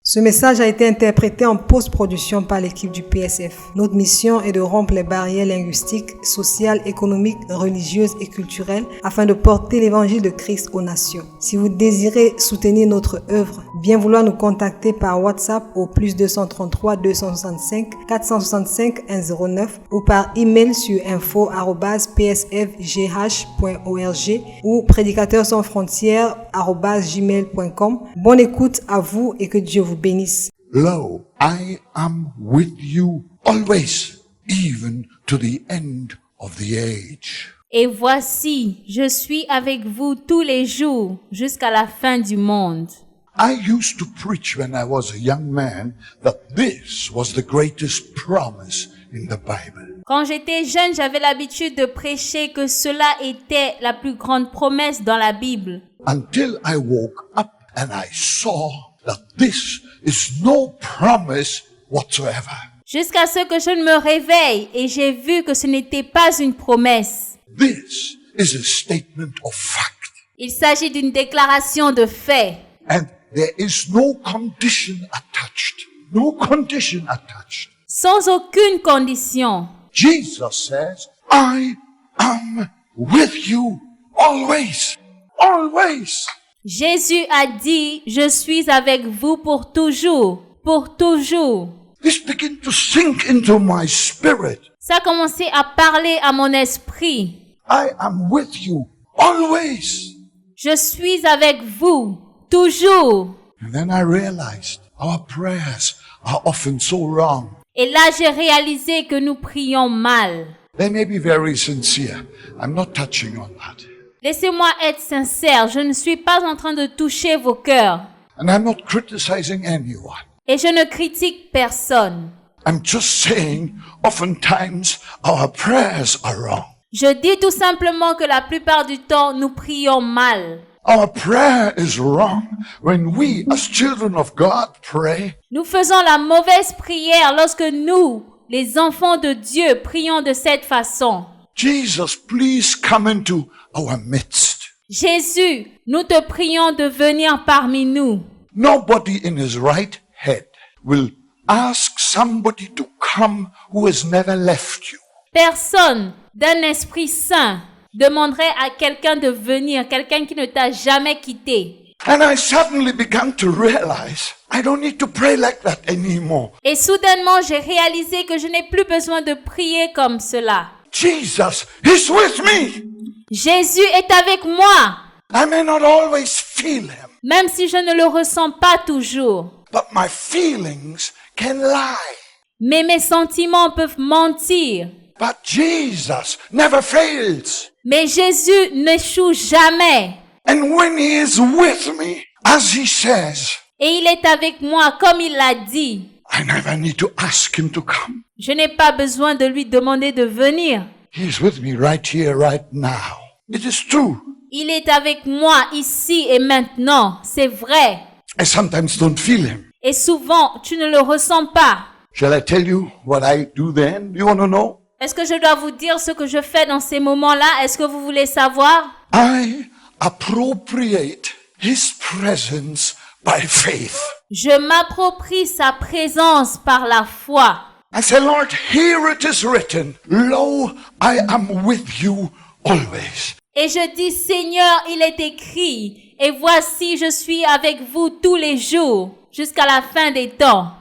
Ce message a été interprété en post-production par l'équipe du PSF. Notre mission est de rompre les barrières linguistiques, sociales, économiques, religieuses et culturelles afin de porter l'évangile de Christ aux nations. Si vous désirez soutenir notre œuvre, bien vouloir nous contacter par WhatsApp au +233 265 465 109 ou par email sur info@psfgh.org ou prédicateurs-sans-frontières@gmail.com. Bonne écoute à vous et que Dieu vous bénisse. Lo, I am with you always, even to the end of the age. Et voici, je suis avec vous tous les jours jusqu'à la fin du monde. I used to preach when I was a young man that this was the greatest promise in the Bible. Quand j'étais jeune, j'avais l'habitude de prêcher que cela était la plus grande promesse dans la Bible. Until I woke up and I saw that this is no promise whatsoever. Jusqu'à ce que je ne me réveille et j'ai vu que ce n'était pas une promesse. This is a statement of fact. Il s'agit d'une déclaration de fait. And there is no condition attached. No condition attached. Sans aucune condition. Jesus says, I am with you always. Always. Jésus a dit, je suis avec vous pour toujours. Pour toujours. This began to sink into my spirit. Ça a commencé à parler à mon esprit. I am with you always. Je suis avec vous, toujours. And then I realized our prayers are often so wrong. Et là, j'ai réalisé que nous prions mal. They may be very sincere. I'm not touching on that. Laissez-moi être sincère, je ne suis pas en train de toucher vos cœurs. And I'm not criticizing anyone. Et je ne critique personne. I'm just saying, oftentimes our prayers are wrong. Je dis tout simplement que la plupart du temps, nous prions mal. Our prayer is wrong when we, as children of God, pray. Nous faisons la mauvaise prière lorsque nous, les enfants de Dieu, prions de cette façon. Jesus, please come into our midst. Jésus, nous te prions de venir parmi nous. Nobody in his right head will ask somebody to come who has never left you. Personne d'un esprit saint demanderait à quelqu'un de venir, quelqu'un qui ne t'a jamais quitté. And I suddenly began to realize I don't need to pray like that anymore. Et soudainement, j'ai réalisé que je n'ai plus besoin de prier comme cela. Jesus is with me. Jésus est avec moi, I may not always feel him, même si je ne le ressens pas toujours. but my feelings can lie. Mais mes sentiments peuvent mentir. But Jesus never fails. Mais Jésus n'échoue jamais. And when he is with me, as he says, Et il est avec moi comme il l'a dit. I never need to ask him to come. Je n'ai pas besoin de lui demander de venir. He is with me right here, right now. It is true. Il est avec moi ici et maintenant. C'est vrai. I sometimes don't feel him. Et souvent, tu ne le ressens pas. Shall I tell you what I do then? You want to know? Est-ce que je dois vous dire ce que je fais dans ces moments-là? Est-ce que vous voulez savoir? I appropriate his presence by faith. Je m'approprie sa présence par la foi. I say, Lord, here it is written, lo, I am with you always. Et je dis, Seigneur, il est écrit, et voici, je suis avec vous tous les jours, jusqu'à la fin des temps.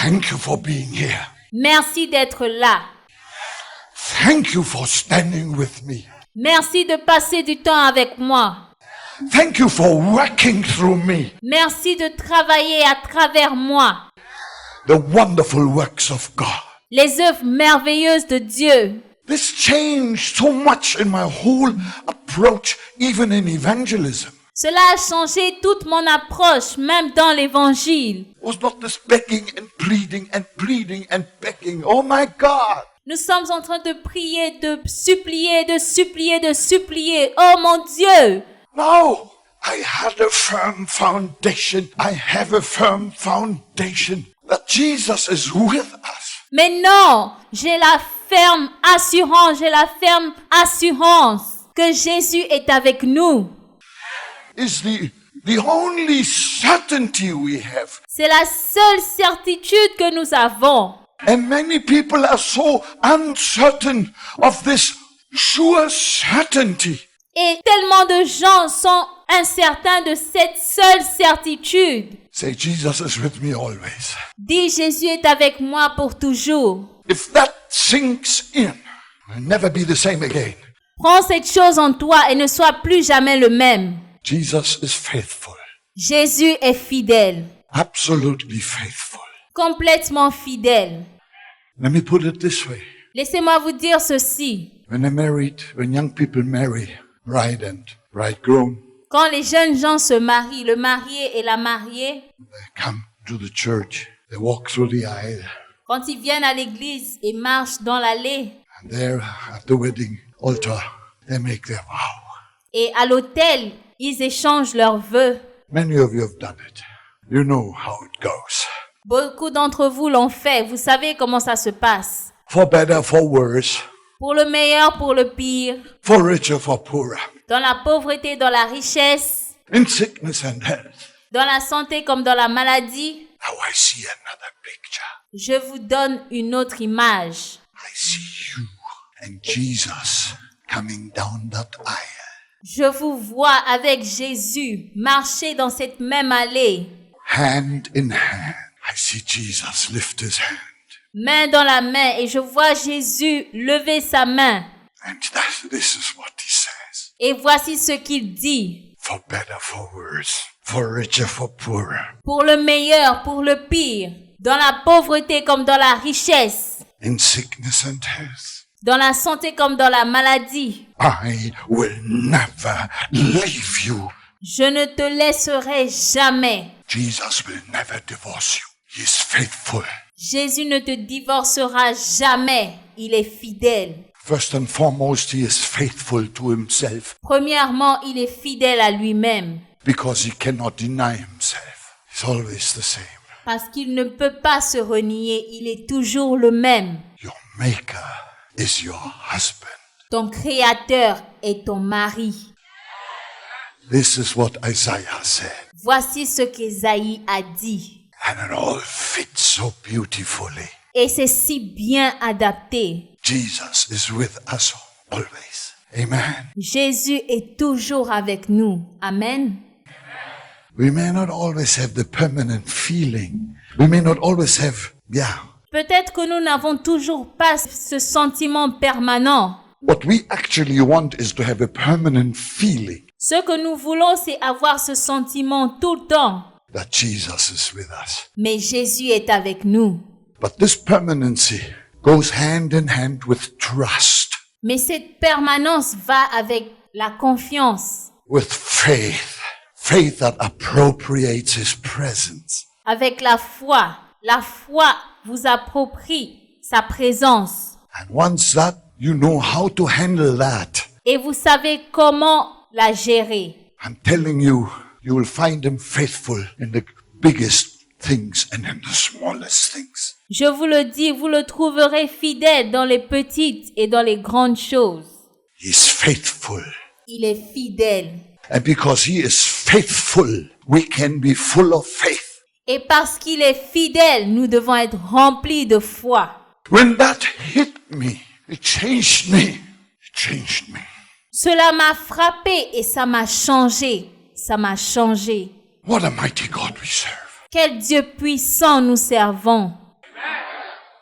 Thank you for being here. Merci d'être là. Thank you for standing with me. Merci de passer du temps avec moi. Thank you for working through me. Merci de travailler à travers moi. The wonderful works of God. Les œuvres merveilleuses de Dieu. This changed so much in my whole approach, even in evangelism. Cela a changé toute mon approche, même dans l'évangile. It was not this begging and pleading and pleading and begging. Oh my God. Nous sommes en train de prier, de supplier, de supplier, de supplier. Oh mon Dieu! No, I had a firm foundation. I have a firm foundation that Jesus is with us. Mais non, j'ai la ferme assurance que Jésus est avec nous. Is the the only certainty we have. C'est la seule certitude que nous avons. And many people are so uncertain of this sure certainty. Et tellement de gens sont incertains de cette seule certitude. Say, Jesus is with me always. Dis, Jésus est avec moi pour toujours. If that sinks in, we'll never be the same again. Prends cette chose en toi et ne sois plus jamais le même. Jesus is faithful, Jésus est fidèle, absolutely faithful. complètement fidèle. Let me put it this way. Laissez-moi vous dire ceci. When young people marry, bride and bridegroom, Quand les jeunes gens se marient, le marié et la mariée, they come to the church, they walk through the aisle, quand ils viennent à l'église et marchent dans l'allée, and there at the wedding altar, they make their vow. et à l'autel, ils échangent leurs vœux. Many of you have done it. You know how it goes. Beaucoup d'entre vous l'ont fait. Vous savez comment ça se passe. For better, for worse, Pour le meilleur, pour le pire. for richer, for poorer, Dans la pauvreté, dans la richesse. in sickness and health. Dans la santé comme dans la maladie. Now I see another picture. Je vous donne une autre image. I see you and Jesus coming down that aisle. Je vous vois avec Jésus marcher dans cette même allée. Hand in hand. I see Jesus lift his hand. Main dans la main. Et je vois Jésus lever sa main. And this is what he says. Et voici ce qu'il dit. For better, for worse, for richer, for poorer. Pour le meilleur, pour le pire. Dans la pauvreté comme dans la richesse. In sickness and health. Dans la santé comme dans la maladie. I will never leave you. Je ne te laisserai jamais. Jesus will never divorce you. He is faithful. Jésus ne te divorcera jamais. Il est fidèle. First and foremost, he is faithful to himself Premièrement, il est fidèle à lui-même. because he cannot deny himself. He's always the same. Parce qu'il ne peut pas se renier. Il est toujours le même. Your maker is your husband. Ton créateur est ton mari. This is what Isaiah said. Voici ce qu'Ésaïe a dit. And it all fits so beautifully. Et c'est si bien adapté. Jesus is with us always. Amen. Jésus est toujours avec nous. Amen. We may not always have the permanent feeling. We may not always have, Peut-être que nous n'avons toujours pas ce sentiment permanent. What we actually want is to have a permanent feeling Ce que nous voulons, c'est avoir ce sentiment tout le temps. that Jesus is with us. Mais Jésus est avec nous. But this permanency goes hand in hand with trust, Mais cette permanence va avec la confiance, with faith. Faith that appropriates his presence. avec la foi. La foi vous approprie sa présence. And once that, you know how to handle that. Et vous savez comment la gérer. I'm telling you, you will find him faithful in the biggest things and in the smallest things. Je vous le dis, vous le trouverez fidèle dans les petites et dans les grandes choses. He's faithful. Il est fidèle. And because he is faithful, we can be full of faith. Et parce qu'il est fidèle, nous devons être remplis de foi. When that hit me, it changed me. It changed me. Cela m'a frappé et ça m'a changé. Ça m'a changé. What a mighty God we serve. Quel Dieu puissant nous servons.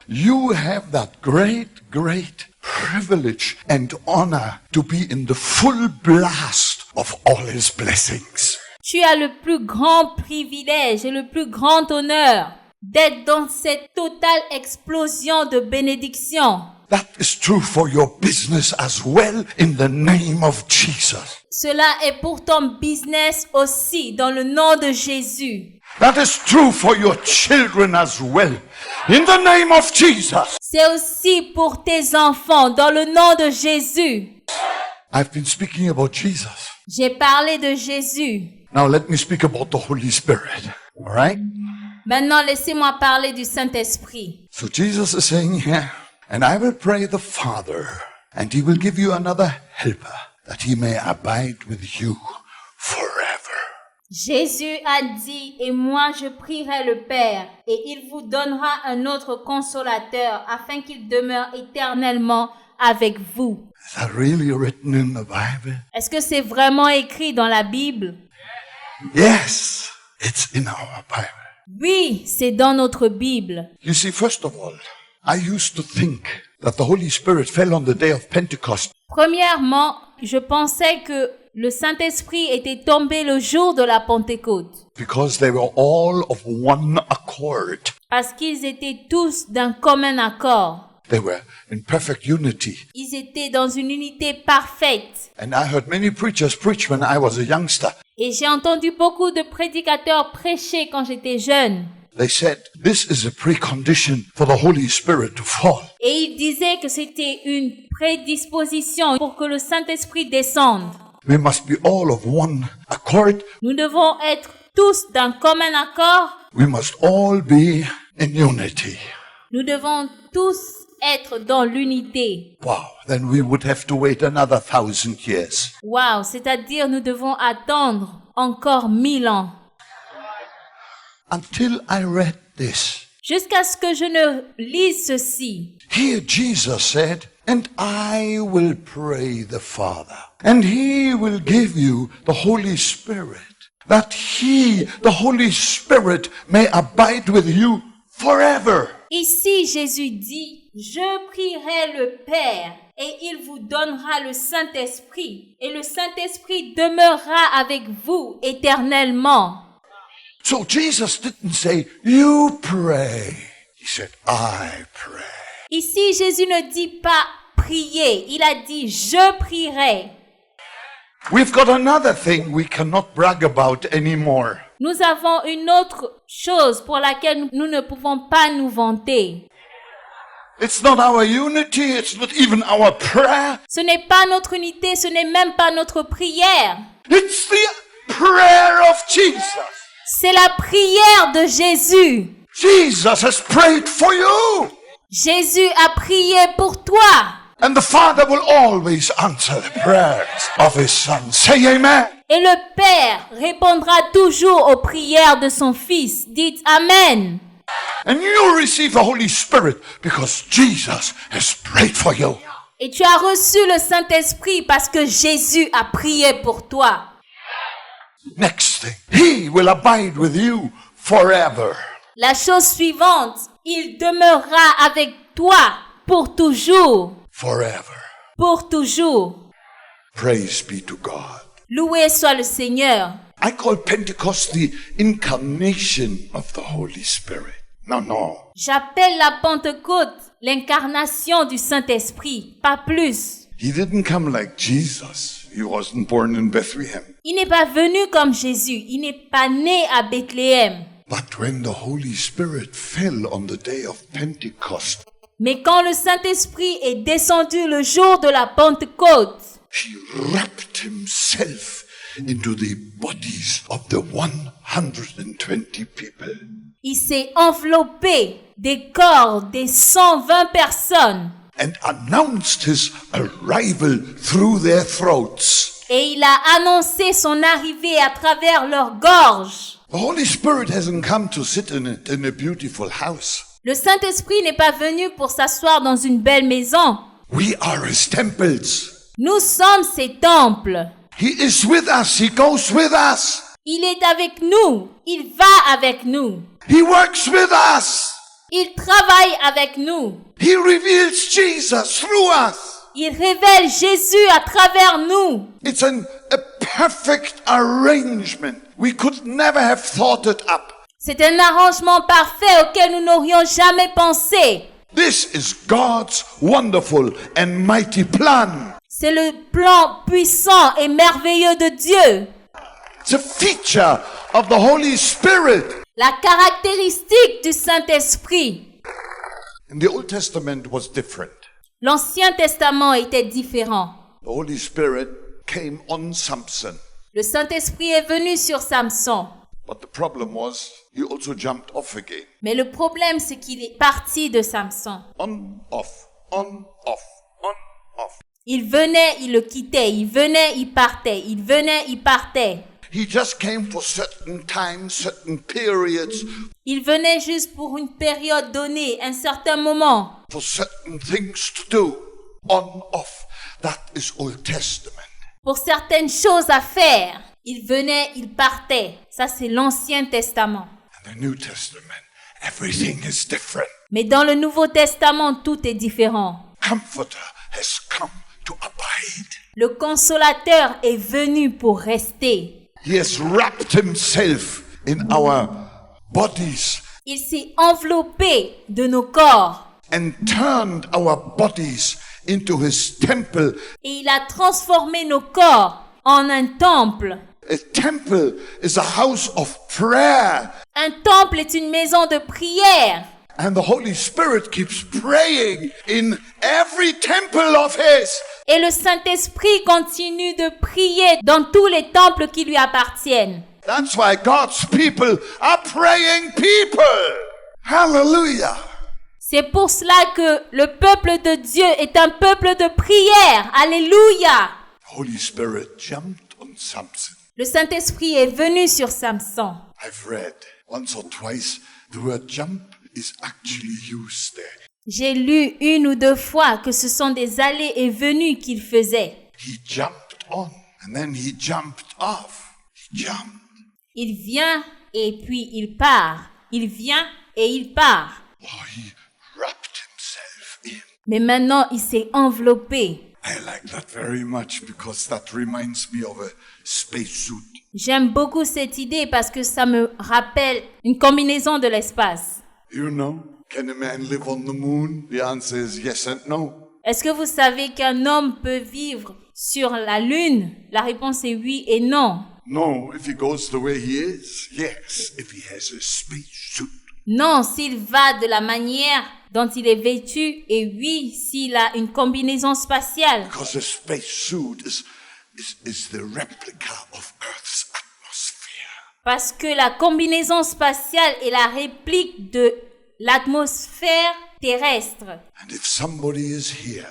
You have that great privilege and honor to be in the full blast of all his blessings. Tu as le plus grand privilège et le plus grand honneur d'être dans cette totale explosion de bénédictions. That is true for your business as well in the name of Jesus. Cela est pour ton business aussi dans le nom de Jésus. That is true for your children as well in the name of Jesus. C'est aussi pour tes enfants dans le nom de Jésus. I've been speaking about Jesus. J'ai parlé de Jésus. Now let me speak about the Holy Spirit. All right? Maintenant, laissez-moi parler du Saint-Esprit. So Jesus is saying here, and I will pray the Father, and he will give you another helper, that he may abide with you forever. Jésus a dit, et moi je prierai le Père, et il vous donnera un autre consolateur, afin qu'il demeure éternellement avec vous. Is that really written in the Bible? Est-ce que c'est vraiment écrit dans la Bible? Yes, it's in our Bible. Oui, c'est dans notre Bible. You see, first of all, I used to think that the Holy Spirit fell on the day of Pentecost. Premièrement, je pensais que le Saint-Esprit était tombé le jour de la Pentecôte. Because they were all of one accord. Parce qu'ils étaient tous d'un commun accord. They were in perfect unity. Ils étaient dans une unité parfaite. And I heard many preachers preach when I was a youngster. Et j'ai entendu beaucoup de prédicateurs prêcher quand j'étais jeune. They said, this is a precondition for the Holy Spirit to fall. Et ils disaient que c'était une prédisposition pour que le Saint-Esprit descende. We must be all of one accord. Nous devons être tous d'un commun accord. We must all be in unity. Nous devons tous être dans l'unité. Wow, then we would have to wait another 1,000 years. Wow, c'est-à-dire nous devons attendre encore 1000 ans. Until I read this. Jusqu'à ce que je ne lise ceci. Here Jesus said, and I will pray the Father, and he will give you the Holy Spirit, that he, the Holy Spirit, may abide with you forever. Ici, Jésus dit, je prierai le Père et il vous donnera le Saint-Esprit et le Saint-Esprit demeurera avec vous éternellement. So Jesus didn't say, you pray. He said, I pray. Ici, Jésus ne dit pas prier, il a dit je prierai. We've got another thing we cannot brag about anymore. Nous avons une autre chose pour laquelle nous ne pouvons pas nous vanter. It's not our unity, it's not even our prayer. Ce n'est pas notre unité, ce n'est même pas notre prière. It's the prayer of Jesus. C'est la prière de Jésus. Jesus has prayed for you. Jésus a prié pour toi. And the Father will always answer the prayers of His Son. Say amen. Et le Père répondra toujours aux prières de son Fils. Dites Amen. And you receive the Holy Spirit because Jesus has prayed for you. Et tu as reçu le Saint-Esprit parce que Jésus a prié pour toi. Next thing, He will abide with you forever. La chose suivante, il demeurera avec toi pour toujours. Forever. Pour toujours. Praise be to God. Loué soit le Seigneur. I call Pentecost the incarnation of the Holy Spirit. No. J'appelle la Pentecôte l'incarnation du Saint-Esprit, pas plus. He didn't come like Jesus. He wasn't born in Bethlehem. Il n'est pas venu comme Jésus, il n'est pas né à Bethléem. But when the Holy Spirit fell on the day of Pentecost, Mais quand le Saint-Esprit est descendu le jour de la Pentecôte, He wrapped Himself into the bodies of the 120 people. il s'est enveloppé des corps des 120 personnes And announced His arrival through their throats. et il a annoncé son arrivée à travers leurs gorges. The Holy Spirit hasn't come to sit in a beautiful house. Le Saint-Esprit n'est pas venu pour s'asseoir dans une belle maison. We are His temples. Nous sommes ses temples. He is with us. He goes with us. Il est avec nous. Il va avec nous. He works with us. Il travaille avec nous. He reveals Jesus through us. Il révèle Jésus à travers nous. It's a perfect arrangement. We could never have thought it up. C'est un arrangement parfait auquel nous n'aurions jamais pensé. This is God's wonderful and mighty plan. C'est le plan puissant et merveilleux de Dieu. It's a feature of the Holy Spirit. La caractéristique du Saint-Esprit. And the Old Testament was different. L'Ancien Testament était différent. The Holy Spirit came on Samson. Le Saint-Esprit est venu sur Samson. But the problem was, he also jumped off again. Mais le problème, c'est qu'il est parti de Samson. On, off, on, off, on, off. Il venait, il le quittait. Il venait, il partait. Il venait, il partait. He just came for certain times, certain periods, Il venait juste pour une période donnée, un certain moment, for certain things to do. On, off. That is Old Testament. pour certaines choses à faire. Il venait, il partait. Ça, c'est l'Ancien Testament. In the New Testament, everything is different. Mais dans le Nouveau Testament, tout est différent. Comforter has come to abide. Le consolateur est venu pour rester. He has wrapped himself in our bodies Il s'est enveloppé de nos corps and turned our bodies into his temple. et il a transformé nos corps en un temple. A temple is a house of prayer, Un temple est une maison de prière. and the Holy Spirit keeps praying in every temple of his. Et le Saint-Esprit continue de prier dans tous les temples qui lui appartiennent. That's why God's people are praying people. Hallelujah. C'est pour cela que le peuple de Dieu est un peuple de prière. Alléluia. The Holy Spirit jumped on Samson. Le Saint-Esprit est venu sur Samson. I've read once or twice the word jump is actually used there. J'ai lu une ou deux fois que ce sont des allées et venues qu'il faisait. He jumped on and then he jumped off. He jumped. Il vient et puis il part. Il vient et il part. Oh, he wrapped himself in. Mais maintenant, il s'est enveloppé. I like that very much because that reminds me of a spacesuit. J'aime beaucoup cette idée parce que ça me rappelle une combinaison de l'espace. You know, can a man live on the moon? The answer is yes and no. Est-ce que vous savez qu'un homme peut vivre sur la Lune? La réponse est oui et non. No, if he goes the way he is. Yes, if he has a spacesuit. Non, s'il va de la manière dont il est vêtu, et oui, s'il a une combinaison spatiale. Because a spacesuit is the replica of Earth's atmosphere. Parce que la combinaison spatiale est la réplique de l'atmosphère terrestre. And if somebody is here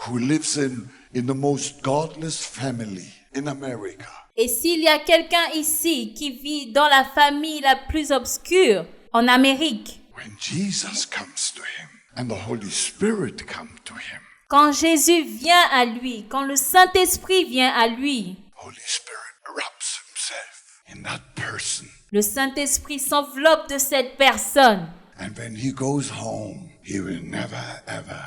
who lives in the most godless family in America, Et s'il y a quelqu'un ici qui vit dans la famille la plus obscure en Amérique, when Jesus comes to him and the Holy Spirit come to him, quand Jésus vient à lui, quand le Saint-Esprit vient à lui, Holy Spirit wraps himself in that person. le Saint-Esprit s'enveloppe de cette personne. And when he goes home, he will never ever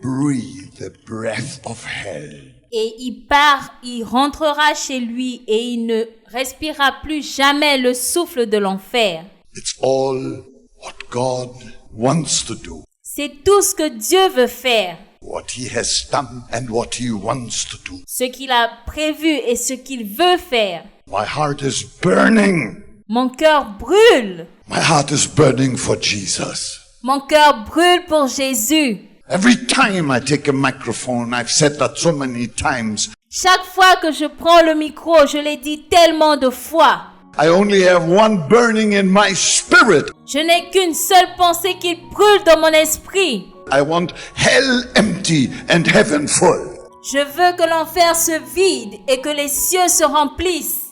breathe the breath of hell. Et il part, il rentrera chez lui et il ne respirera plus jamais le souffle de l'enfer. It's all what God wants to do, C'est tout ce que Dieu veut faire, what he has done and what he wants to do. ce qu'il a prévu et ce qu'il veut faire. My heart is burning. Mon cœur brûle. My heart is burning for Jesus. Mon cœur brûle pour Jésus. Every time I take a microphone, I've said that so many times, Chaque fois que je prends le micro, je l'ai dit tellement de fois. I only have one burning in my spirit. Je n'ai qu'une seule pensée qui brûle dans mon esprit. I want hell empty and heaven full. Je veux que l'enfer se vide et que les cieux se remplissent.